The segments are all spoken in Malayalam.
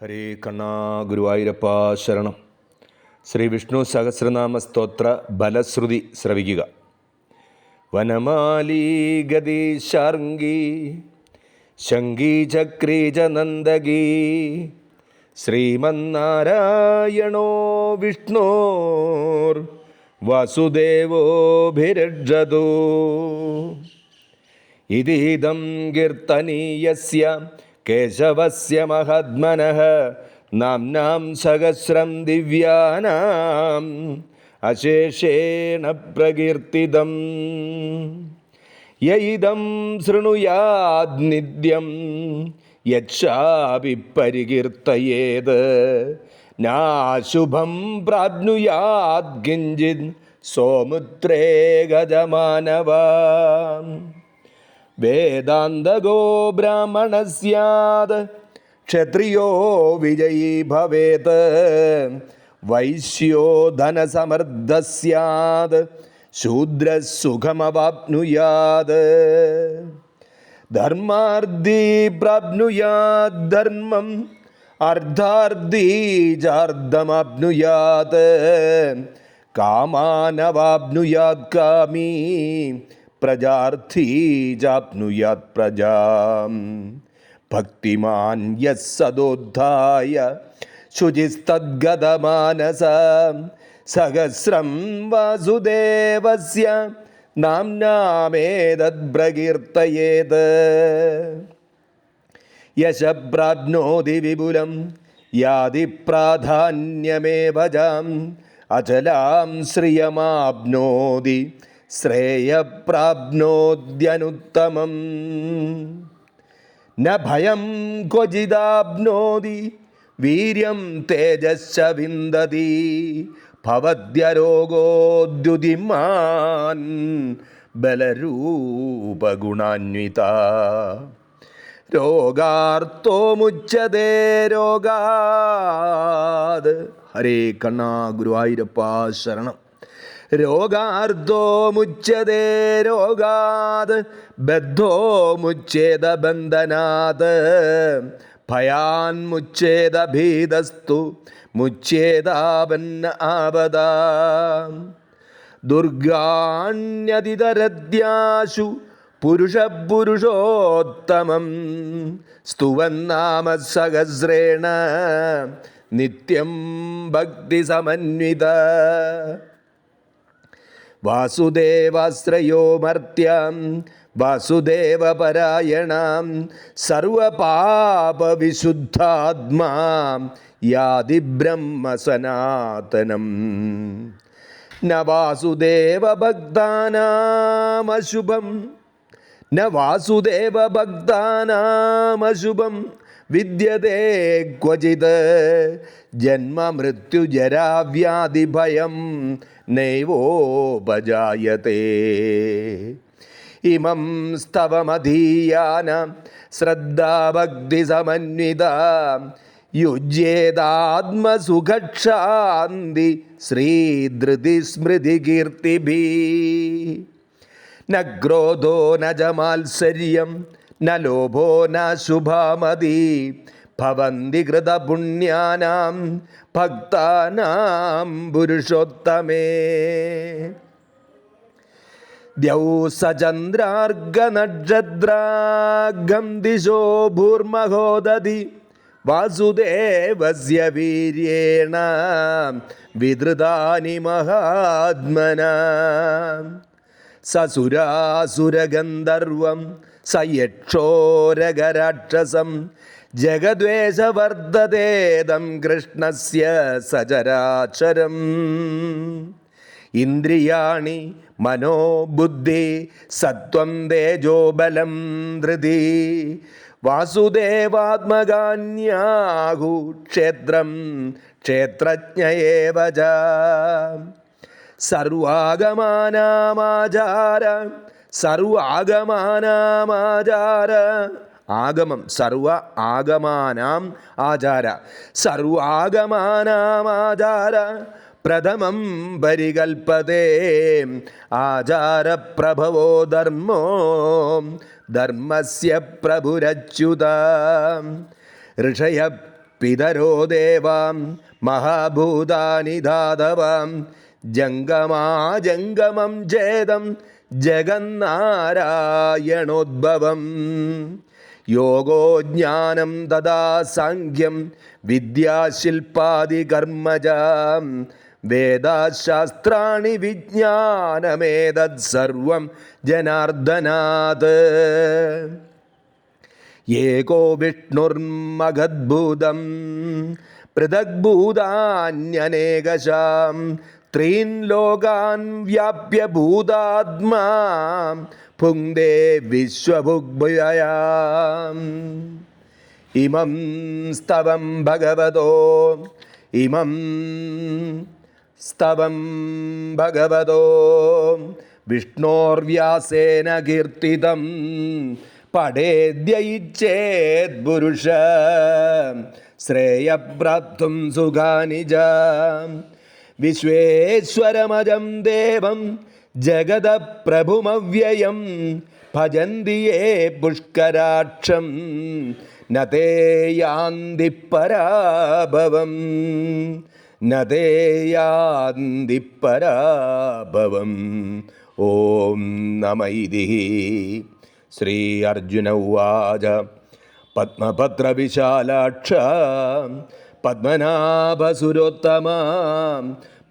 ഹരേ കണ്ണാ ഗുരുവായൂരപ്പ ശരണം. ശ്രീ വിഷ്ണു സഹസ്രനാമ സ്തോത്ര ബലശ്രുതി ശ്രവിക്കുക. വനമാലീ ഗദീശാർംഗീ ശംഗീ ചക്രീ ച നന്ദഗീ ശ്രീമന്നാരായണോ വിഷ്ണോർ വാസുദേവോഭിരക്ഷതു. ഇതീദം കീർത്തനീയസ്യ കേശവസ്യ മഹാത്മനഃ നാംനാം സഹസ്രം ദിവ്യാനാം അശേഷേണ പ്രകീർത്തിതം. യയിദം ശൃണുയാദ് നിത്യം യച്ഛാപി പരികീർത്തയേത് നാശുഭം പ്രാപ്നുയാത് കിഞ്ചിത് സോമുത്രേ ഗജമാനവാൻ. വേദാന്തഗോ ബ്രാഹ്മണ സ്യാത് ക്ഷത്രിയോ വിജയീ ഭവേത് വൈശ്യോ ധനസമൃദ്ധ സ്യാത് ശൂദ്രഃ സുഖമവാപ്നുയാത്. ധർമാർത്ഥീ പ്രാപ്നുയാത് ധർമ്മം അർത്ഥാർത്ഥീ ചാർദ്ധമാപ്നുയാത്. കാമാനവാപ്നുയാത് കാമീ പ്രജാർത്ഥീ ചാപ്നുയാത് പ്രജാം. ഭക്തിമാൻ യസ് സദോദ്ധായ ശുചിസ്തദ്ഗതമാനസ സഹസ്രം വാസുദേവസ്യ നാംനാമേതദ് പ്രകീർത്തയേത്. യശ പ്രാപ്നോതി വിപുലം യാതി പ്രാധാന്യമേവ ചാം അചലാം ശ്രിയമാപ്നോതി ശ്രേയപ്രാപ്നോദ്യനുത്തമം. ന ഭയം ക്വചിദാപ്നോതി വീര്യം തേജശ്ച വിന്ദതി. ഭവദ്യരോഗോദ്യുതിമാൻ ബലരൂപഗുണാന്വിത. രോഗാർത്തോ മുച്യതേ രോഗാത്. ഹരേ കണ്ണാ ഗുരുവായൂരപ്പ ശരണം. രോഗാർദ്ധോ മുച്യതേ രോഗാത് ബദ്ധോ മുച്യേത ബന്ധനാത്. ഭയാൻ മുച്യേത ഭീതസ്തു മുച്യേതാപന്ന ആപദാ. ദുർഗാണ്യതിതരദ്യാശു പുരുഷപുരുഷോത്തമം സ്തുവന്നാമ സഹസ്രേണ നിത്യം ഭക്തിസമന്വിത. വാസുദേവാശ്രയോ മർത്യാം വാസുദേവപരായണാം സർവപാപവിശുദ്ധാത്മാ യാതി ബ്രഹ്മസനാതനം. ന വാസുദേവഭക്താനാമശുഭം ന വാസുദേവഭക്താനാമശുഭം വിദ്യതേ ക്വചിത്. ജന്മമൃത്യുജരാവ്യാധിഭയം നൈവോപജായതേ. ഇമം സ്തവമധീയാന ശ്രദ്ധാഭക്തിസമന്വിത യുജ്യേതാത്മസുഖക്ഷാന്തി ശ്രീധൃതിസ്മൃതികീർത്തിഭിः. ന ക്രോധോ ന ച മാത്സര്യം ന ലോഭോ ന ശുഭാമതി. ഭവന്തി കൃതപുണ്യാനാം ഭക്താനാം പുരുഷോത്തമേ. ദ്യൗസചന്ദ്രാർഗനക്ഷത്രാഗം ദിശോ ഭൂർമഹോദധി. വാസുദേവസ്യ വീര്യേണ വിധൃതാനി മഹാത്മനാ. സസുരാസുരഗന്ധർവം സയക്ഷോരഗരാക്ഷസം ജഗദ്വേഷവർദ്ധതേദം കൃഷ്ണസ്യ സചരാചരം. ഇന്ദ്രിയാണി മനോബുദ്ധി സത്വം തേജോബലം ധൃതി. വാസുദേവാത്മകാന്യാഹു ക്ഷേത്രം ക്ഷേത്രജ്ഞ ഏവ ച. സർവാഗമാനാമാചാര സർവാഗമാനാമാചാര. ആഗമം സർവ ആഗമാനാം ആചാര സർവാഗമാനാമാചാര. പ്രഥമം പരികൽപ്പതേ ആചാരപ്രഭവോ ധർമ്മോ ധർമ്മസ്യ പ്രഭുരച്യുത. ഋഷയ പിതരോ ദേവാം മഹാഭൂതാനി ധാതവാം ജംഗമാജംഗമം ഛേദം ജഗന്നാരായണോദ്ഭവം യോഗോ ജ്ഞാനം തഥാ സാഖ്യം വിദ്യാശില്പാദി കർമ്മജാം വേദശാസ്ത്രാണി വിജ്ഞാനമേതത് സർവം ജനാർദ്ദനാത് ഏകോ വിഷ്ണുർമഹദ്ഭൂതം പൃഥഗ്ഭൂതാന്യനേകശാം ത്രീൻ ലോകാൻ വ്യാപ്യ ഭൂതാത്മാ ഭുങ്ക്തേ വിശ്വഭുഗ്ഭുയാം ഇമം സ്തവം ഭഗവതോ ഇമം സ്തവം ഭഗവതോ വിഷ്ണോർവ്യാസേന കീർത്തിതം പഠേദ്യയിച്ഛേത് പുരുഷ ശ്രേയപ്രാപ്തും സുഖാനി ച വിശ്വേശ്വരമജം ദേവം ജഗതപ്രഭുമവ്യയം ഭജന്തി യേ പുഷ്കരാക്ഷം ന തേ യാന്തി പരാഭവം ന തേ യാന്തി പരാഭവം. ഓം നമ ഇതി. ശ്രീ അർജുന ഉവാച പദ്മപത്രവിശാലാക്ഷ പദ്മനാഭസുരോത്തമ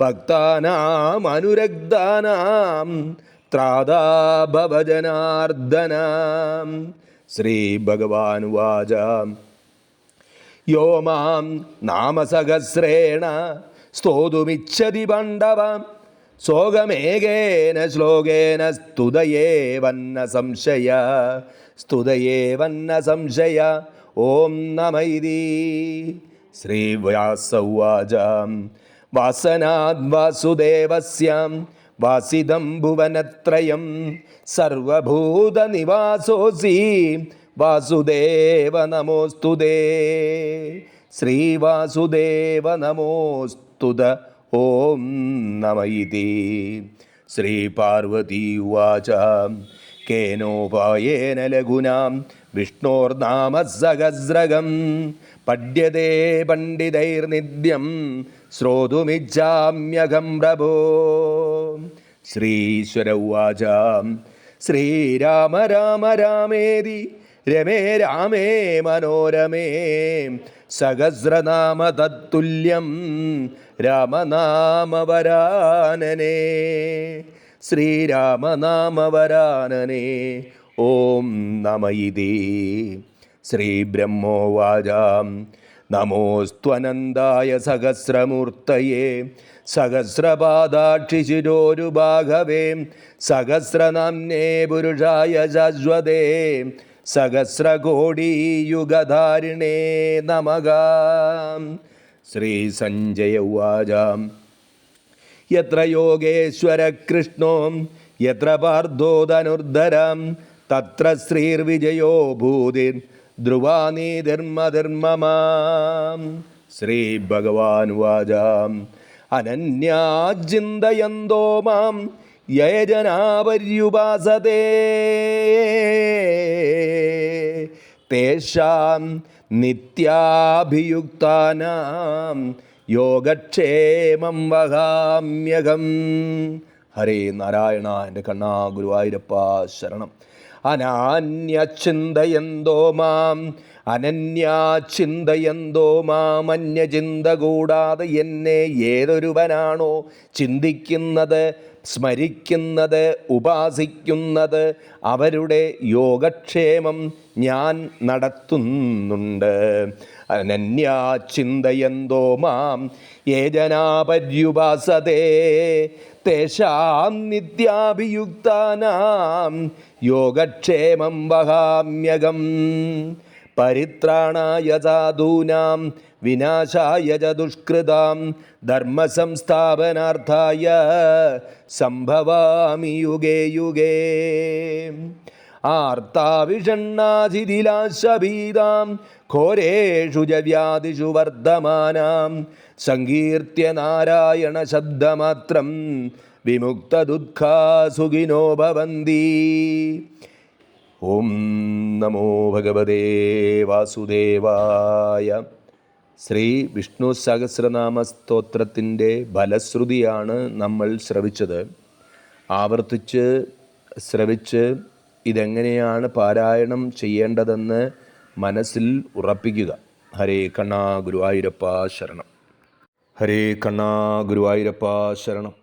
ഭക്താനാം അനുരക്താനാം ത്രാതാ ഭവജനാർദ്ദന. ശ്രീ ഭഗവാൻ ഉവാച യോ മാം നാമസഹസ്രേണ സ്തോതുമിച്ഛതി പാണ്ഡവ സോഗമേകേന ശ്ലോകേന സ്തുതയേവന്ന സംശയ സ്തുതയേവന്ന സംശയ. ഓം നമ ഇതി. ശ്രീ വ്യാസ ഉവാച വാസനാദ് വാസുദേവസ്യാം വാസിദം ഭുവനത്രയം സർവഭൂതനിവാസോസി വാസുദേവ നമോസ്തുതേ. ശ്രീ വാസുദേവ നമോസ്തുത. ഓം നമ ഇതി. ശ്രീ പാർവതി ഉവാച കേനോപായേന ലഘുനാം വിഷ്ണോർനാമ സഹസ്രകം പഡ്യതേ പണ്ഡിതൈർനിത്യം ശ്രോതുമിച്ഛാമ്യഹം പ്രഭോ. ശ്രീശ്വര ഉവാച ശ്രീരാമ രാമ രാമേതി രമേ രാമേ മനോരമേ സഹസ്രനാമ തത്തുല്യം രാമനാമവരാനനേ. ശ്രീരാമനാമവരാനനേ. ഓം നമ ഇതി. ശ്രീ ബ്രഹ്മോവാച നമോസ്ത്വനന്തായ സഹസ്രമൂർത്തയേ സഹസ്രപാദാക്ഷിശിരോരുബാഹവേ സഹസ്രനാമ്നേ പുരുഷായ ശാശ്വതേ സഹസ്രകോടിയുഗധാരിണേ നമഃ. ശ്രീ സഞ്ജയ ഉവാച യത്ര യോഗേശ്വര കൃഷ്ണോ യത്ര പാർത്ഥോ ധനുർധരം തത്ര ശ്രീർവിജയോ ഭൂതിർ ധ്രുവാനീതിർമതിർമമാം. ശ്രീ ഭഗവാൻ ഉവാച അനന്യാചിന്തയന്തോ മാം യേ ജനാ പര്യുപാസതേ തേഷാം നിത്യാഭിയുക്താനാം യോഗക്ഷേമം വഹാമ്യഹം. ഹരേ നാരായണ. എൻ്റെ കണ്ണാ ഗുരുവായൂരപ്പ ശരണം. അനാന്യചിന്തയന്തോ മാം അനന്യാചിന്തയന്തോ മാം അന്യചിന്ത കൂടാതെ എന്നെ ഏതൊരുവനാണോ ചിന്തിക്കുന്നത്, സ്മരിക്കുന്നത്, ഉപാസിക്കുന്നത് അവരുടെ യോഗക്ഷേമം ഞാൻ നടത്തുന്നുണ്ട്. അനന്യാചിന്തയന്തോ മാം യേ ജനാ പര്യുപാസതേ തേഷാം നിത്യാഭിയുക്താനാം യോഗക്ഷേമം വഹാമ്യഹം. പരിത്രാണായ സാധൂനാം വിനാശായ ച ദുഷ്കൃതാം ധർമ്മസംസ്ഥാപനാർത്ഥായ സംഭവാമി യുഗേ യുഗേ. ആർത്താവിഷണ്ണാശിഥിലാശഭീതാം ഘോരേഷു ച വ്യാധിഷു വർദ്ധമാനാം സങ്കീർത്തിയ നാരായണ ശബ്ദമാത്രം വിമുക്തദുഃഖാ സുഖിനോ ഭവന്തി. ഓം നമോ ഭഗവതേ വാസുദേവായ. ശ്രീ വിഷ്ണു സഹസ്രനാമ സ്തോത്രത്തിൻ്റെ ഫലശ്രുതിയാണ് നമ്മൾ ശ്രവിച്ചത്. ആവർത്തിച്ച് ശ്രവിച്ച് ഇതെങ്ങനെയാണ് പാരായണം ചെയ്യേണ്ടതെന്ന് മനസ്സിൽ ഉറപ്പിക്കുക. ഹരേ കണ്ണാ ഗുരുവായൂരപ്പ ശരണം. ഹരേ കണ്ണാ ഗുരുവായൂരപ്പ ശരണം.